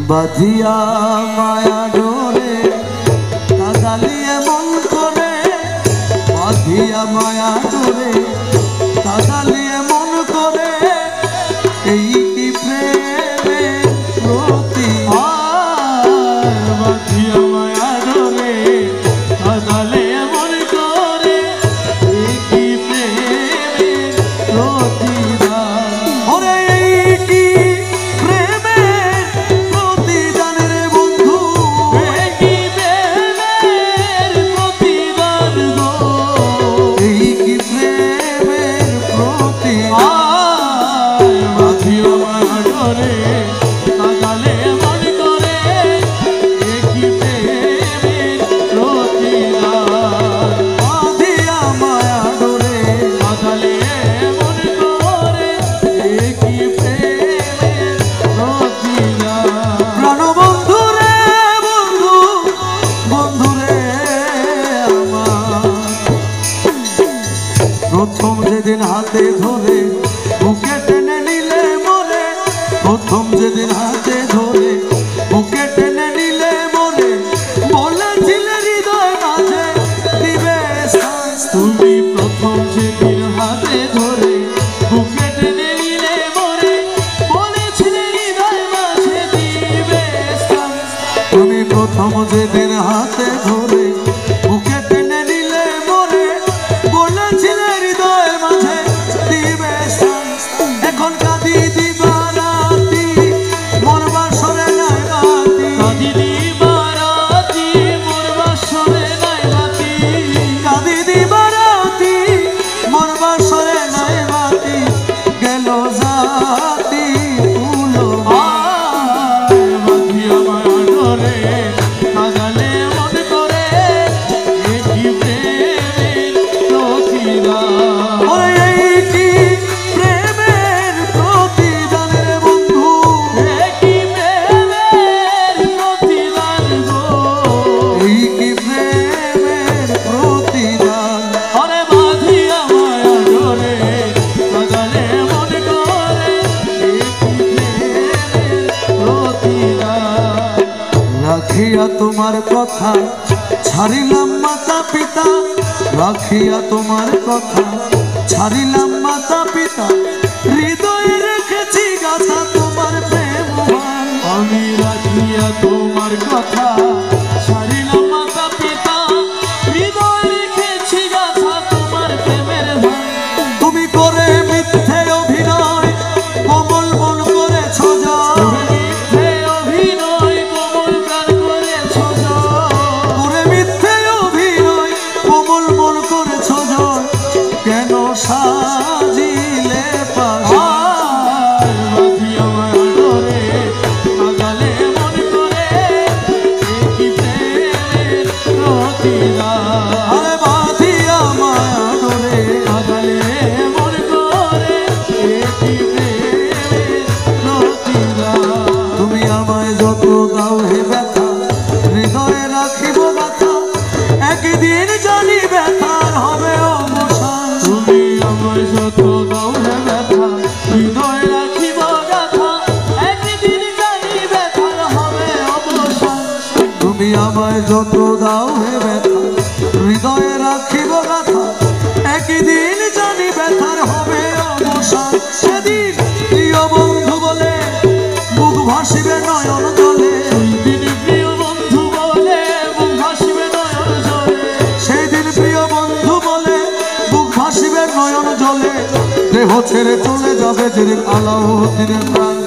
বাঁধিয়া মায়া ডোরে কাদালিয়ে মন করে, বাঁধিয়া মায়া ডোরে কাদালিয়ে মন করে, এই কি প্রেমের প্রতিহার। বাঁধিয়া মায়া ডোরে কাদালিয়ে মন করে, এই কি প্রেমের প্রতিদান। ওরে এই কি প্রেমের প্রতিদান রে বন্ধু, এই কি প্রেমের প্রতিদান গো, এই কি প্রেমের প্রতিদান। বাঁধিয়া মায়া ডোরে কাদালিয়ে মন করে, এই কি প্রেমের প্রতিদান। বাঁধিয়া মায়া ডোরে কাদালিয়ে মন করে, এই কি প্রেমের প্রতিদান। প্রাণবন্ধু রে বন্ধু, বন্ধু রে আমার, প্রথম যেদিন হাতে ধরে বুকে টেনে নিলে মোরে, প্রথম যেদিন হাতে ধরে বুকে টেনে নিলে মোরে, বলেছিলে হৃদয় মাঝে দিবে স্থান। তুমি প্রথম যেদিন হাতে ধরে বুকে টেনে নিলে মোরে, বলেছিলে হৃদয় মাঝে দিবে স্থান। তুমি প্রথম যেদিন হাতে ধরে বুকে টেনে নিলে মোরে, বলেছিলে হৃদয়ের মাঝে দিবে স্থান। এখন কাঁদি দিবারাতি মন বাসরে নাই বাতি, কাঁদি দিবারাতি মোর বাসরে নাই বাতি, কাঁদি দিবারাতি মন বাসরে নাই বাতি, গেল জাতি তুলো বাঁধিয়া মায়া ডোরে কাদালে মন করে, এই কি প্রেমের প্রতিদান। ওরে এই কি প্রেমের প্রতিদান রে বন্ধু, এই কি প্রেমের প্রতিদান গো, এই কি প্রেমের প্রতিদান। ওরে বাঁধিয়া মায়া ডোরে কাদালে মন করে, এই কি প্রেমের প্রতিদান। রাখিয়া তোমার কথা ছাড়িলাম মাতা পিতা, রাখিয়া তোমার কথা ছাড়িলাম মাতা পিতা, হৃদয়ে রেখেছি গাথা তোমার প্রেম ভান। আমি রাখিয়া তোমার কথা ছাড়িলাম মাতা পিতা, হৃদয় রেখেছি গাথা তোমার প্রেমের ভান। তুমি করে মিথ্যে অভিনয় কোমল মন করেছ জয়, মিথ্যে অভিনয় কোমল প্রাণ করেছ জয়, করে মিথ্যে অভিনয় কোমল মন করেছ জয়, কেন সাজিলে পাশার। বাঁধিয়া মায়া ডোরে কাদালে মন করে, এই কি প্রেমের প্রতিদান। আরে বাঁধিয়া মায়া ডোরে কাদালে মন করে, এই কি প্রেমের প্রতিদান। তুমি আমায় যত দাও হে ব্যথা, হৃদয়ে রাখিব গাথা, একদিন জানি ব্যথার হবে অবসান। তুমি আমায় যত দাও হে ব্যথা, হৃদয় রাখিব গাথা, একদিন জানি ব্যথার হবে অবসান। তুমি আমায় যত দাও হে ব্যথা, হৃদয়ে রাখিব গাথা, একদিন জানি ব্যথার হবে অবসান। সেদিন প্রিয় বন্ধু বলে মুখ ভাসিবে নয়ন জলে, দিন প্রিয় বন্ধু বলে বুক ভাসিবে নয়ন জলে, সেদিন প্রিয় বন্ধু বলে বুক ভাসিবে নয়ন জলে, দেহ ছেড়ে চলে যাবে যেদিন আলাউদ্দিনের প্রাণ।